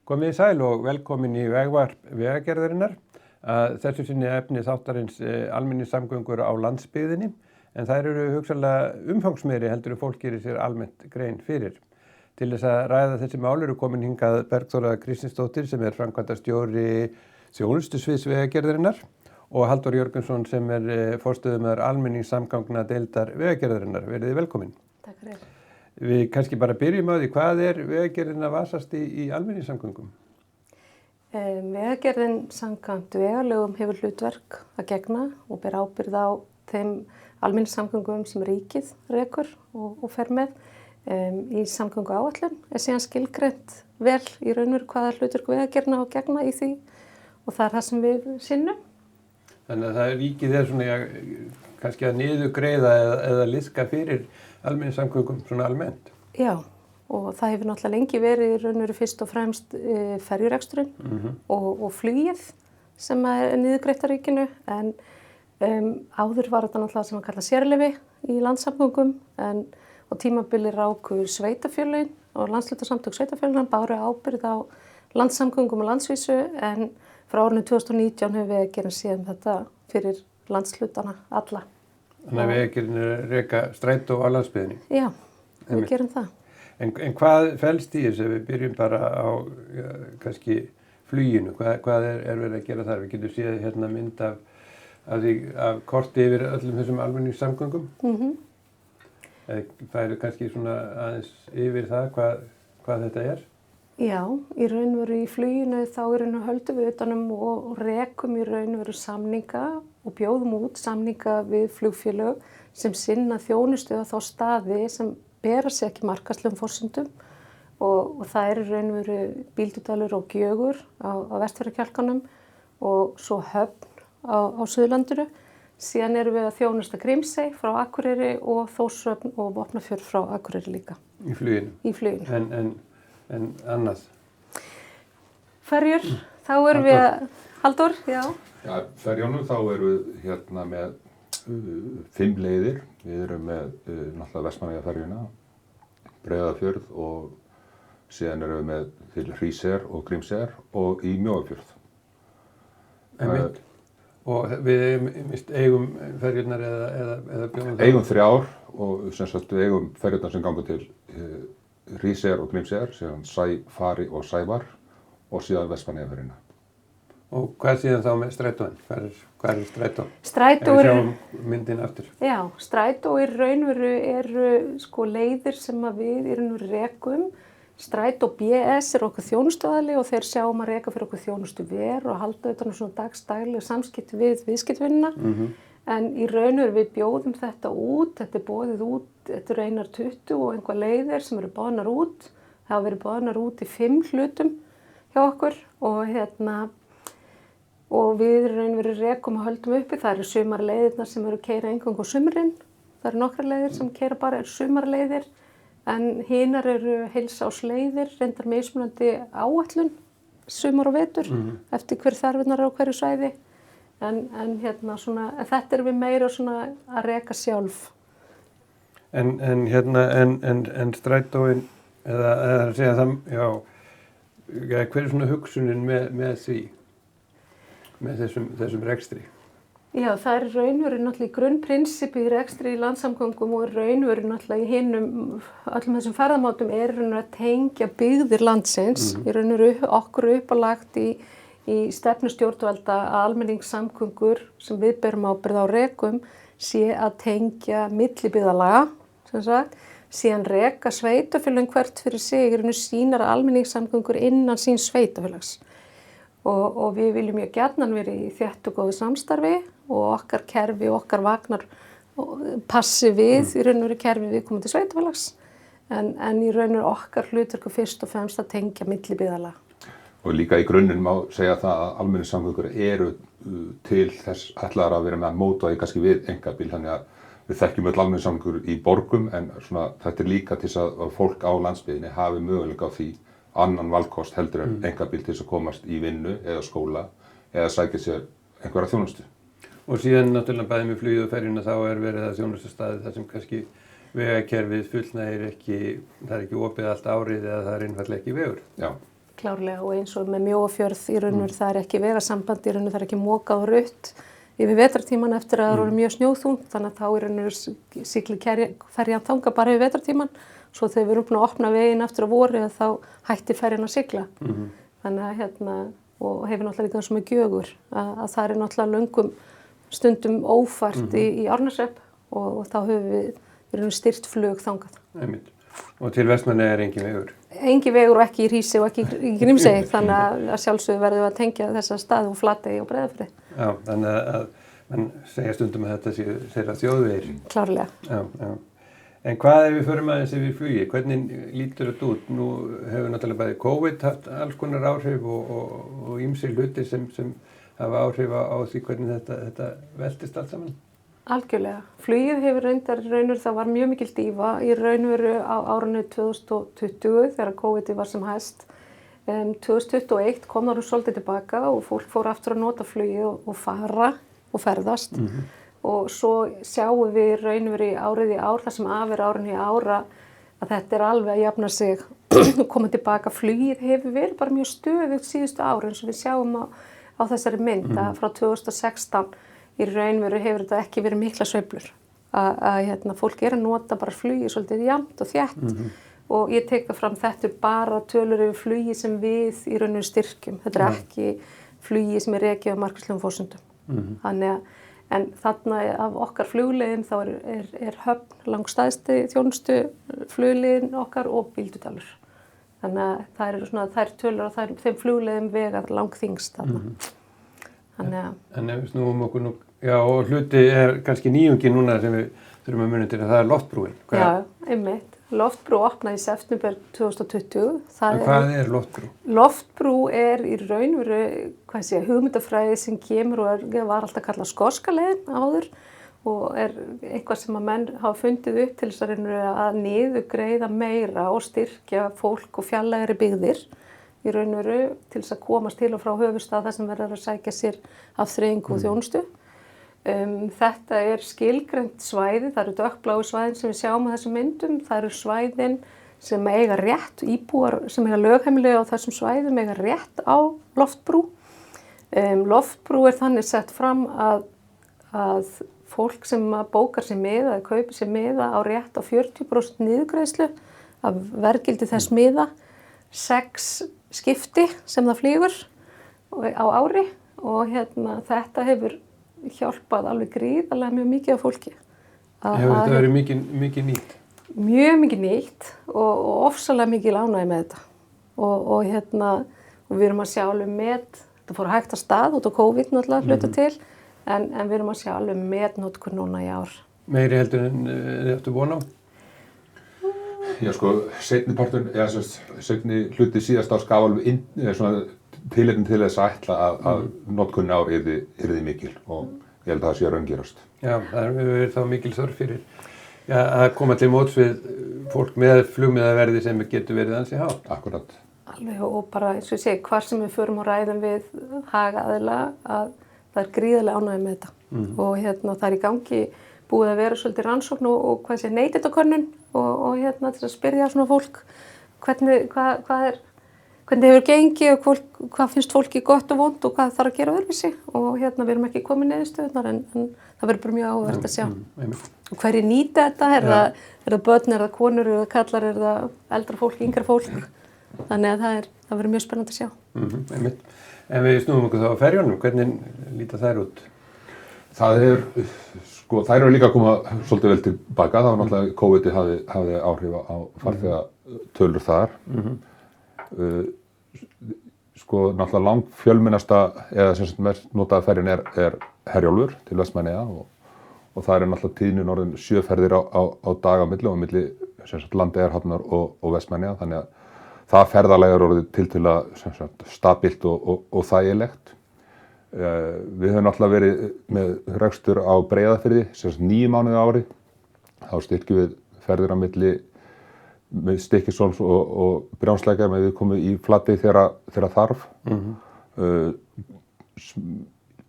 Komið sæl og velkomin í vegvarp Vegagerðarinnar. Þessu sinni efni þáttarins almenningssamgöngur á landsbyggðinni, en þær eru hugsanlega umfangsmeiri heldur en fólk gerir sér almennt grein fyrir. Til þess að ræða þessi mál eru komin hingað Bergþóra Kristinsdóttir sem framkvæmdastjóri þjónustusviðs Vegagerðarinnar og Halldór Jörgensson sem forstöðumaður almenningssamgangna deildar Vegagerðarinnar. Verið þið velkomin. Takk fyrir. Við kannski bara byrjum á því, hvað Vegagerðin að vasast í almenningssamgöngum? Vegagerðin samkvæmt vegalögum hefur hlutverk að gegna og ber ábyrgð á þeim almenningssamgöngum sem ríkið rekur og fer með. Í samgönguáætlun síðan skilgreint vel í raun og veru hvaða hlutverk Vegagerðin á að gegna í því og það það sem við sinnum. Þannig að það ríkið svona kannski að niðurgreiða eða liðka fyrir almenningssamgöngum svona almennt. Já, og það hefur náttúrulega lengi verið í raun og veru fyrst og fremst ferjureksturinn og flugið sem niðurgreitt af ríkinu, en áður var þetta náttúrulega sem að kalla sérleyfi í landssamgöngum, en á tímabili ráku sveitarfélögin og landshlutasamtök sveitarfélögin báru ábyrgð á landssamgöngum og landsvísu, en frá árinu 2019 hefur Vegagerðin síðan þetta fyrir landshlutana alla. Þannig að Vegagerðin reka strætó á landsbyggðinni. Já, við gerum það. En hvað felst í þessu? Við byrjum bara á kannski fluginu. Hvað verið að gera þar? Við getum séð hérna mynd af korti yfir öllum þessum almenningssamgöngum. Það eru kannski svona aðeins yfir það hvað þetta er. Já, í raun og veru í fluginu þá höldum við utanum og rekum í raun og veru samninga og bjóðum út samninga við flugfélög sem sinna þjónustu á þá staði sem bera sig ekki markaðslegum forsendum og það í raun og veru Bíldudalur og Gjögur á Vestfjarðakjálkanum og svo Höfn á Suðurlandinu. Síðan erum við að þjónusta Grímsey frá Akureyri og Þórshöfn og Vopnafjörð frá Akureyri líka. Í fluginu? Í fluginu. En annað? Ferjur, þá erum við að... Halldór, já. Já, ferjónum þá erum við hérna með 5 leiðir. Við erum með náttúrulega Vestmannaeyjaferjuna, Breiðafjörð og síðan erum við með til Hríseyjar og Grímseyjar og í Mjóafjörð. Og við eigum ferjurnar eða bjóðum það? Eigum 3 og sem sagt við eigum ferjurnar sem ganga til Hríseyjar og Grímseyjar, síðan Sæfari og Sævar og síðan Vestmannaeyjaferjuna. Og hvað síðan þá með strætóin? Hvað er strætó? Strætó Ef við sjáum myndin aftur. Já, strætó í raun og veru eru leiðir sem við í raun og veru rekum. Strætó BS okkur þjónustuaðili og þeir sjáum að reka fyrir okkur þjónustu ver og halda utan svona dagstæglega samskipti við viðskiptvinnina. En í raun og veru við bjóðum þetta út, þetta boðið út, þetta eru einar 20 og einhver leiðir sem eru boðnar út. Það hafa verið boðnar út í 5 hlutum hjá okkur og við í raun og veru rekum og höldum uppi. Það eru sumarleiðirnar sem eru keyra eingöngu á sumrin. Það eru nokkrar leiðir sem keyra bara sumarleiðir, en hinar eru heilsársleiðir, reyndar mismunandi áætlun, sumar og vetur, eftir hver þarfinnar á hverju svæði. En þetta erum við meira svona að reka sjálf. En strætóin, eða að segja það, hver svona hugsunin með því, með þessum rekstri? Já, það raun og veru náttúrulega í grunnprinsippi í rekstri í landssamgöngum og raun og veru náttúrulega í öllum þessum ferðamátum að tengja byggðir landsins. Í raun og veru okkur uppálagt í stefnu stjórnvalda að almenningssamgöngur sem við berum ábyrgð á rekum sé að tengja millibyggðarlaga, sem sagt, síðan reka sveitarfélögin hvert fyrir sig sínar almenningssamgöngur innan síns sveitafélags. Og við viljum mjög gjarnan vera í þéttu góðu samstarfi og okkar kerfi, okkar vagnar passi við í raun og veru kerfi viðkomandi sveitafélags, en í raun og veru okkar hlutverk fyrst og fremst að tengja millibyggðarlaga. Og líka í grunninn má segja það að almenningssamgöngur eru til þess ætlaðar að vera með að móta í kannski við einkabíl, þannig að við þekkjum öll almenningssamgöngur í borgum, en þetta líka til að fólk á landsbyggðinni hafi möguleika á því annan valkost heldur en einkabíl til þess að komast í vinnu eða skóla eða sækja sér einhverja þjónustu. Og síðan náttúrulega bæði með flugið og ferjuna þá verið að þjónustustaði þar sem kannski vegakerfið fullnægir ekki, það ekki opið allt árið eða það einfaldlega ekki vegur. Já. Klárlega og eins og með Mjóafjörð í raun og veru það ekki vegasamband, í raun og það ekki mokað og rutt yfir vetrartíman eftir að það eru mjög snjóþungt, þannig að þá í raun og veru sigli ferjan þanga bara yfir vetrartíman, svo þegar við erum búin að opna veginn aftur á vori þá hætti ferjan að sigla. Þannig að og hefur náttúrulega líka eins og með Gjögur að það er náttúrulega löngum stundum ófært í Árneshrepp og þá höfum við styrt flug þangað. Einmitt. Og til Vestmannaeyja er engin vegur? Engin vegur og ekki í Hrísey og ekki í Grímsey, þannig að sjálfsögðu verðum við að tengja þessa staði og Flatey og Breiðafirði. Já, þannig að mann segja stundum að þetta séu þeirra þjóðvegir. Klárlega. Já. En hvað ef við förum aðeins yfir flugi? Hvernig lítur þetta út? Nú hefur náttúrulega bæði COVID haft alls konar áhrif og ýmsir hlutir sem hafa áhrif á því hvernig þetta veltist allt saman. Algjörlega. Flugið hefur raunur það var mjög mikil dýfa í raunveru á árinu 2020 þegar COVID var sem hæst. 2021 kom það svolítið tilbaka og fólk fór aftur að nota flugið og fara og ferðast. Og svo sjáum við raunveru í árið í ár, þar sem afir árinu í ára, að þetta er alveg að jafna sig og koma tilbaka. Flugið hefur verið bara mjög stöðugt síðustu ár eins og við sjáum á þessari mynd að frá 2016 í raunveru hefur þetta ekki verið mikla sveiflur. Að fólk er að nota bara flugið svolítið jafnt og þétt og ég tek það fram þetta bara tölur yfir flugið sem við í raunveru styrkjum. Þetta er ekki flugið sem er rekið á markaðslegum forsendum. Þannig að en þarna af okkar flugleiðum þá er Höfn langstæðsti þjónustu flugleiðin okkar og Bíldudalur. Þannig að það eru svona þær tölur og þeim flugleiðum vegar langþyngst þarna. Þannig að en ef við snúum okkur nú, já og hluti er kannski nýjungi núna sem við þurfum að muna til að það er loftbrúin. Já, einmitt. Loftbrú opnaði í september 2020. Hvað er loftbrú? Loftbrú er í raunveru, hugmyndafræði sem kemur og var alltaf kallað skoska leiðin áður og er eitthvað sem að menn hafa fundið upp til þess að niðurgreiða meira og styrkja fólk og fjarlægari byggðir í raunveru til þess að komast til og frá höfuðstað þar sem verður að sækja sér afþreyingu og þjónustu. Þetta er skilgreint svæði, það eru dökkbláu svæðin sem við sjáum á þessum myndum, það eru svæðin sem eiga rétt, íbúar sem eiga lögheimili á þessum svæðum eiga rétt á loftbrú. Loftbrú er þannig sett fram að fólk sem bókar sér miða eða kaupir sér miða á rétt á 40% niðurgreiðslu af verðgildi þess miða, 6 skipti sem það flýgur á ári og þetta hefur hjálpað alveg gríðarlega mjög mikið af fólki. Hefur þetta verið mikið nýtt? Mjög mikið nýtt og ofsalega mikið ánægja með þetta. Og við erum að sjá alveg þetta fór hægt af stað út á COVID náttúrulega hluta til, en við erum að sjá alveg notkun núna í ár. Meiri heldur en þið áttu von á? Já sko, seinni hluti síðast árs gaf alveg tilefni til þess að ætla að notkunni ár yrði mikil og ég held að það sé að raungerast. Já, það hefur verið þá mikil þörf fyrir að koma til móts við fólk með flugmiðaverði sem getur verið ansi hátt. Akkurat. Alveg og bara eins og ég segi, hvar sem við förum og ræðum við hagaðila að það er gríðarlega ánægja með þetta. Og það er í gangi búið að vera svolítið rannsókn og neytendakönnun og til að spyrja svona fólk hvernig hefur gengið og hvað finnst fólki gott og vont og hvað þarf að gera öðruvísi og við erum ekki komið niðurstöðurnar en það verður bara mjög áhugavert að sjá. Og hverjir nýta þetta, er það börn, er það konur, er það kallar, er það eldra fólk, yngra fólk, þannig að það verður mjög spennandi að sjá. En við snúum okkur þá á ferjunum, hvernig líta þær út? Það eru líka að koma svolítið vel tilbaka, það var náttúrulega COVID hafði áhrif á farþegatölur þar. Náttúrulega langfjölmennasta eða sem sagt mest notaða ferjan er Herjólfur til Vestmannaeyja og það er náttúrulega tíðnin orðin 7 ferðir á dag á milli og milli sem sagt Landeyjahafnar og Vestmannaeyja, þannig að það ferðalag er orðið tiltölulega sem sagt stabílt og þægilegt. Við höfum náttúrulega verið með rekstur á Breiðafirði sem sagt 9 mánuði á ári, þá styrkjum við ferðir á milli með Stykkishólms og Brjánslækjar með við komum í Flatey þegar þarf.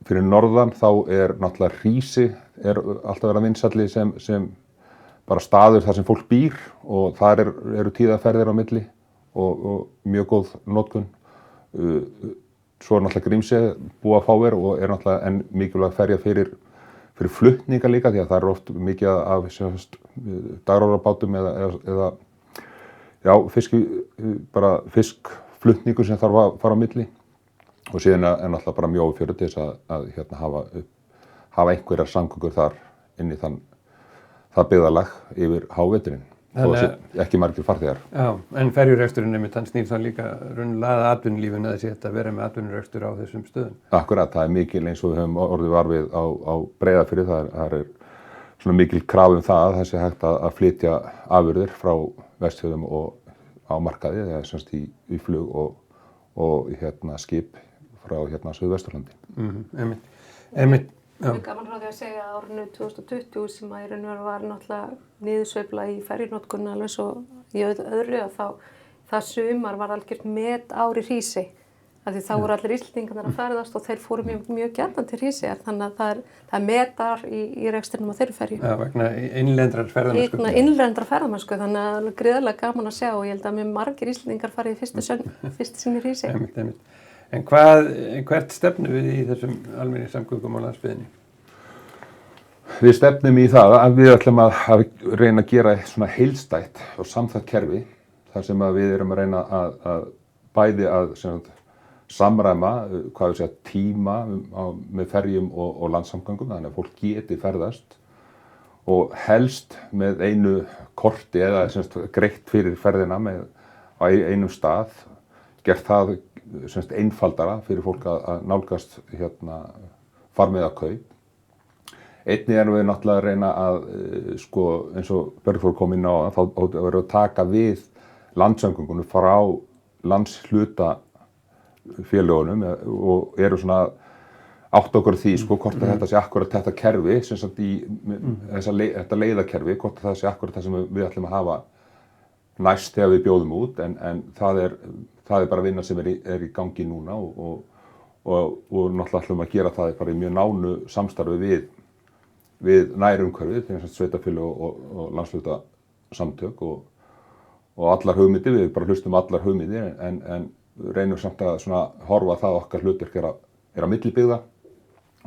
Fyrir norðan þá er náttúrulega Hrísey alltaf verið vinsælli sem bara staður þar sem fólk býr og þar eru tíðaferðir á milli og mjög góð notkun. Svo er náttúrulega Grímsey búa fáir og er náttúrulega en mikilvæg ferja fyrir flutninga líka því að það er oft mikið af dagrárabátum eða fiskflutningu sem þarf að fara á milli og síðan er náttúrulega bara Mjóafjörður til þess að hafa einhverjar samgöngur þar inn í það byggðarlag yfir háveturinn og ekki margir farþegar. Já, en ferjureksturinn einmitt, hann snýr það líka raunlega að atvinnulífinu að þessi að vera með atvinnurekstur á þessum stöðum. Akkurat, það er mikil eins og við höfum orðið var við á Breiðafirði, það er svona mikil kraf það að það sé hægt að flytja afurðir frá Vestfjörðum og á markaði, það er semst í flug og skip frá Suðvesturlandi. Einmitt. Það er gaman frá því að segja að árinu 2020 sem að í raun og veru var náttúrulega niðursveifla í ferjunotkun alveg svo í öðru að það sumar var algjört met ári Hrísey. Því þá voru allir Íslendingarnir að ferðast og þeir fóru mjög gjarnan til Hríseyjar þannig að það er metar í rekstrinum á þeirri ferju. Já, vegna innlendrar ferðamennsku. Innlendrar ferðamennsku, þannig að það er gríðarlega gaman að sjá og ég held að mjög margir Íslendingar farið í fyrstu sinni Hrísey. Einmitt. En hvert stefnum við í þessum almenningssamgöngum á landsbyggðinni? Við stefnum í það að við ætlum að reyna að gera svona heildstætt og samþætt kerfi þar sem að við erum að reyna að bæði að samræma tíma með ferjum og landssamgöngum þannig að fólk geti ferðast og helst með einu korti eða greitt fyrir ferðina á einum stað, gert það einfaldara fyrir fólk að nálgast farmiðakaup. Einnig erum við náttúrulega að reyna að eins og Bergþór kom inn á þá verðum við að taka við landssamgöngunum frá landshlutafélögunum og eru svona átt okkur því hvort að þetta sé akkurat þetta kerfi sem sagt þetta leiðakerfi, hvort að það sé akkurat það sem við ætlum að hafa næst þegar við bjóðum út en það er bara vinna sem er í gangi núna og náttúrulega ætlum að gera það bara í mjög nánu samstarfi við nærumhverfið, þegar sveitarfélög og landshlutasamtök og allar hugmyndir, við bara hlustum allar hugmyndir en reynum samt að horfa það okkar hlutverk er að millibyggða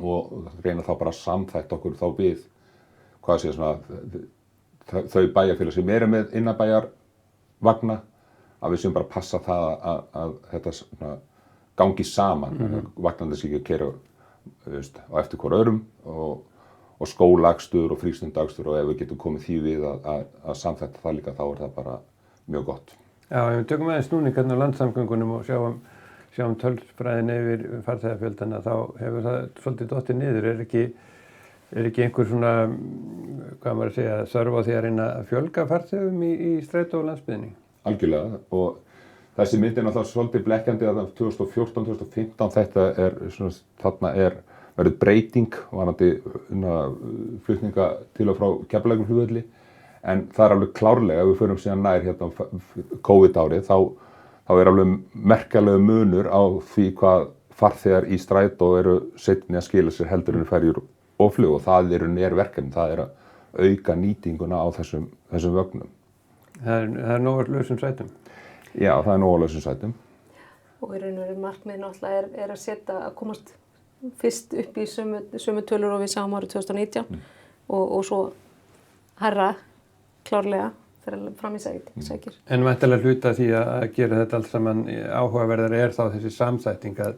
og reyna þá bara að samþætta okkur þá við þau bæjarfélag sem eru með innanbæjarvagna að við séum bara að passa það að þetta gangi saman, vagnandi sé ekki að keyra á eftir hver öðrum og skólakstur og frístundakstur og ef við getum komið því við að samþætta það líka þá er það bara mjög gott. Já, ef við tökum aðeins snúning á landssamgöngunum og sjáum tölfræðin yfir farþegafjöldana þá hefur það svolítið dottið niður. Er ekki einhver svona, hvað maður að segja, þörf á því að reyna að fjölga farþegum í strætó og landsbyggðinni? Algjörlega og þessi mynd er náttúrulega svolítið blekkjandi að 2014-2015 þarna verður breyting varðandi flutninga til og frá Keflavíkurflugvelli en það er alveg klárlega ef við förum síðan nær COVID-árið þá er alveg merkjalegu munur á því hvað farþegar í strætó eru seinni að skila sér heldur en ferjur og flug og það er verkefni, það er að auka nýtinguna á þessum vögnum. Það er nóg af lausum sætum? Já, það er nóg af lausum sætum. Og í raun og veru markmið náttúrulega er að komast fyrst upp í sömu tölur og við sáum árið 2019 og svo hærra klárlega þegar fram í sækir. En væntanlega hluta því að gera þetta allt saman áhugaverðar þá þessi samþætting að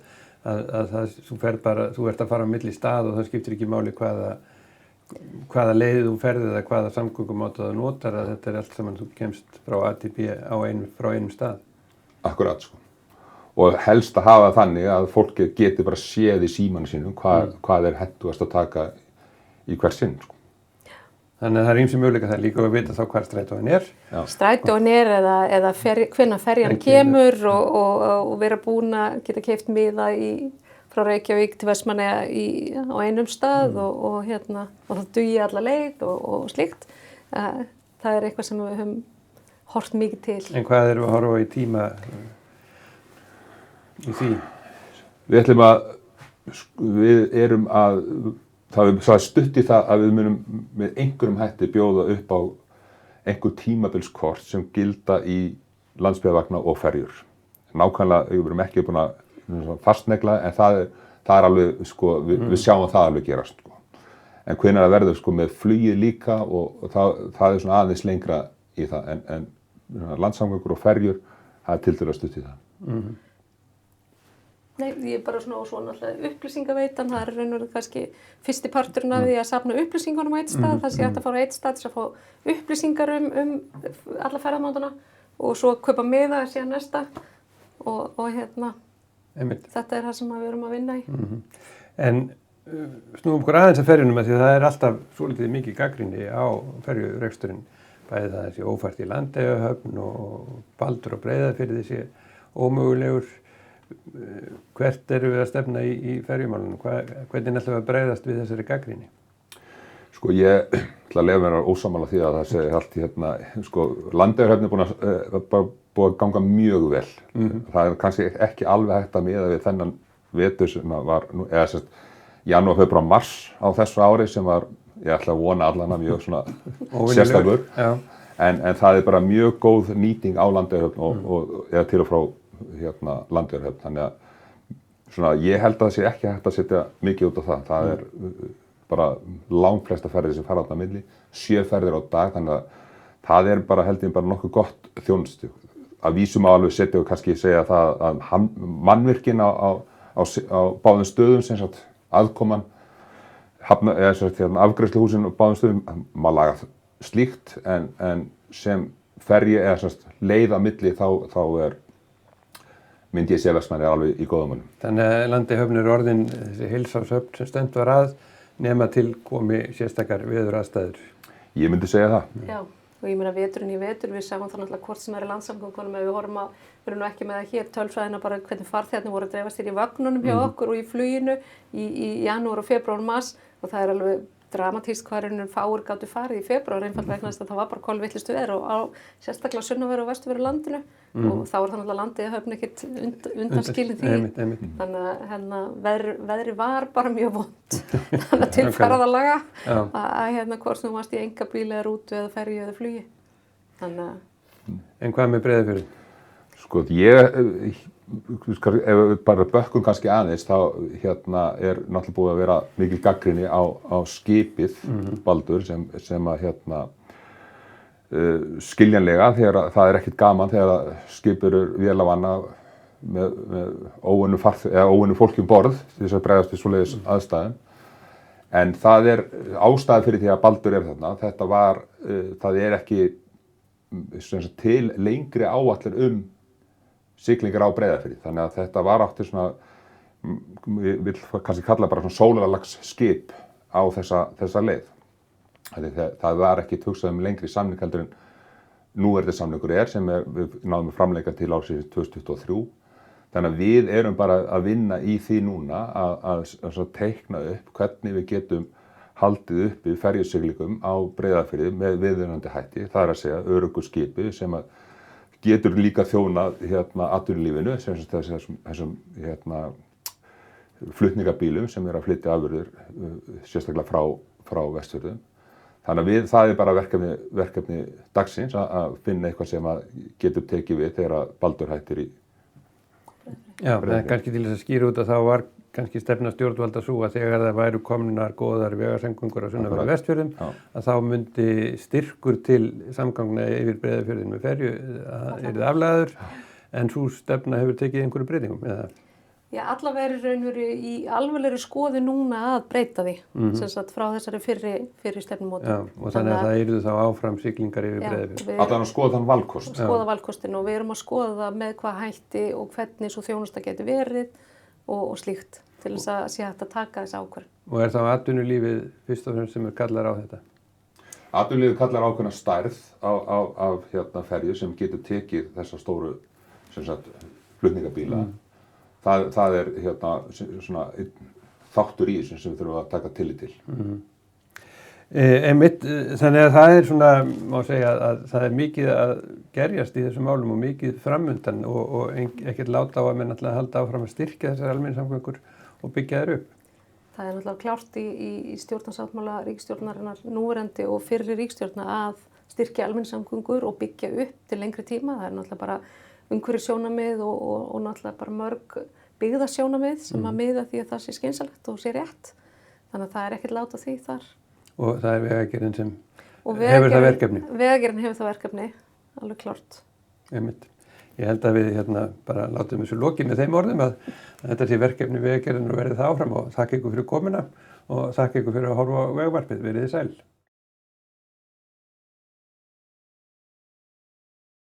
þú ert að fara á milli stað og það skiptir ekki máli hvaða leið þú ferð eða hvaða samgöngumáta þú notar að þetta allt saman þú kemst frá A til B frá einum stað. Akkurat Og helst að hafa þannig að fólk geti bara séð í símanum sínum hvað er hentugast að taka í hver sinn. Þannig að það er ýmsir möguleikar það líka að vita þá hvar strætóin er. Strætóin er eða hvenær ferjan kemur og vera búin að geta keypt miða frá Reykjavík til Vestmannaeyja á einum stað og það dugi alla leið og slíkt. Það er eitthvað sem við höfum hort mikið til. En hvað erum við að horfa í tíma í því? Það er stutt í það að við munum með einhverjum hætti bjóða upp á einhver tímabilskort sem gilda í landsbyggðarvagna og ferjur. nákvæmlega, við erum ekki búin að fastnegla, en það er alveg, sko, við sjáum það alveg gerast, sko. En hvenær það verður, sko, með flugið líka og það er svona aðeins lengra í það, en landsamgöngur og ferjur, það er tiltölulega stutt í það. Nei, ég er bara svona og svo náttúrulega upplýsingaveitan, það er raun og veru kannski fyrsti parturinn af því að safna upplýsingunum á eitt stað, það sé hægt að fara á eitt stað til að fá upplýsingar alla ferðamátana og svo kaupa miða síðan næsta og þetta er það sem við erum að vinna í. En snúum okkur aðeins að ferjunum að því að það er alltaf svolítið mikið gagnrýni á ferjureksturinn, bæði það sé ófært í Landeyjahöfn og Baldur og Breiðafirði sé ómögulegur. Hvert eru við að stefna í ferjumálunum? Hvernig ætlum við að bregðast við þessari gagnrýni? Sko ég ætla að leyfa mér að ósammála því að það segi allt hérna, sko Landeyjahöfn er búið að ganga mjög vel. Það er kannski ekki alveg hægt að miða við þennan vetur sem var, eða sérst, janúar, febrúar, mars á þessu ári sem var, ég ætla að vona allan að mjög svona sérstakur. En það er bara mjög góð nýting á Landeyjahöfn eða til og frá Landeyjahöfn, þannig að svona, ég held að það sé ekki hægt að setja mikið út á það. Það er bara langflesta ferðir sem fara þarna á milli, 7 ferðir á dag, þannig að það er bara held ég bara nokkuð gott þjónustu. Að vísum á alveg setja og kannski segja það að mannvirkin á báðum stöðum, sem sagt aðkoman, afgreiðsluhúsin á báðum stöðum, maður laga slíkt, en sem ferji eða sem sagt leið á milli þá myndi ég sé Vestmannaeyjar alveg í góðum munum. Þannig að Landeyjahöfn er orðin þessi heilsárshöfn sem stefnt var að nema til komi sérstakar veðuraðstæður. Ég myndi segja það. Já, og ég meina veturinn í vetur, við sjáum það náttúrulega hvort sem er í landsamgöngunum, ef við horfum að, við erum nú ekki með það hér, tölfræðina bara hvernig farþegarnir voru að dreifast í vagnunum hjá okkur og í fluginu í janúar og febrúar og mars og það er alveg dramatískt hvað fáir gátu farið í febrúar einfaldlega vegna þess að það var bara kolvitlaust veður og á sérstaklega sunnanverðu og vestanverðu landinu og þá var það náttúrulega Landeyjahöfn ekkert undanskilin því. Þannig að veðri var bara mjög vont. Þannig að til ferðalaga að hvort þú varst í einkabíl eða rútu eða ferju eða flugi. En hvað með Breiðafjörðinn? Sko ef við bara bökkum kannski aðeins þá er náttúrulega búið að vera mikil gagnrýni á skipið Baldur sem að skiljanlega þegar það er ekkert gaman þegar skip eru vélavanna með óunnu fólki um borð til þess að bregðast við svoleiðis aðstæðum. En það er ástæða fyrir því að Baldur er þarna. Þetta var, það er ekki til lengri áætlun siglingar á Breiðafirði, þannig að þetta var aftur svona, ég vil kannski kalla bara svona sólarlags skip á þessa leið. Það var ekki hugsað lengri samning heldur en núverandi samningur sem við náðum að framleika til ársins 2023. Þannig að við erum bara að vinna í því núna að teikna upp hvernig við getum haldið uppi ferjusiglingum á Breiðafirði með viðunandi hætti, það er að segja öruggu skipi sem að getur líka þjónað atvinnulífinu, sem þessum flutningabílum sem að flytja afurðir sérstaklega frá Vestfjörðum. Þannig að það er bara verkefni dagsins að finna eitthvað sem að getur tekið við þegar Baldur hættir í. Já, en kannski til þess að skýra út að þá var kannski stefna stjórnvalda svo að þegar það væru komnar góðar vegasamgöngur á sunnanverðum Vestfjörðum að þá myndi styrkur til samgangna yfir Breiðafjörðinn með ferju yrði aflagður en sú stefna hefur tekið einhverju breytingum eða? Já, allavega er raunveru í alvarlegri skoði núna að breyta því sem sagt frá þessari fyrri stefnumótun. Já, og þannig að það yrðu þá áfram siglingar yfir Breiðafjörð. Allan að skoða þann valkost. Skoða valkostin og við erum að skoða það með hvað hætti og hvernig svo þjónusta getur verið og slíkt til þess að sé hægt að taka þessa ákvörðun. Og er þá atvinnulífið fyrst og fremst sem kallar á þetta? Atvinnulífið kallar ákveðna stærð af ferju sem getur tekið þessa stóru flutningabíla. Það er svona þáttur í þessu sem við þurfum að taka tillit til. Þannig að það er svona, má segja að það er mikið að gerjast í þessum málum og mikið framundan og ekkert láta á að menn alltaf halda áfram að styrkja þessar almenningssamgöngur og byggja þær upp. Það er náttúrulega klárt í stjórnarsáttmála ríkisstjórnarinnar núverandi og fyrri ríkisstjórna að styrkja almenningssamgöngur og byggja upp til lengri tíma. Það er náttúrulega bara umhverfissjónarmið og náttúrulega bara mörg byggðasjónarmið sem að miða því að það sé skynsamlegt og sé rétt. Þannig að það er ekkert lát á því þar. Og það er Vegagerðin sem Og hefur það verkefni. Vegagerðin hefur það verkefni, alveg klárt. Einmitt. Ég held að við bara látum þessu lokið með þeim orðum að þetta sé verkefni Vegagerðin og verði það áfram og þakka ykkur fyrir komuna og þakka ykkur fyrir að horfa á Vegvarpið. Verið þið sæl.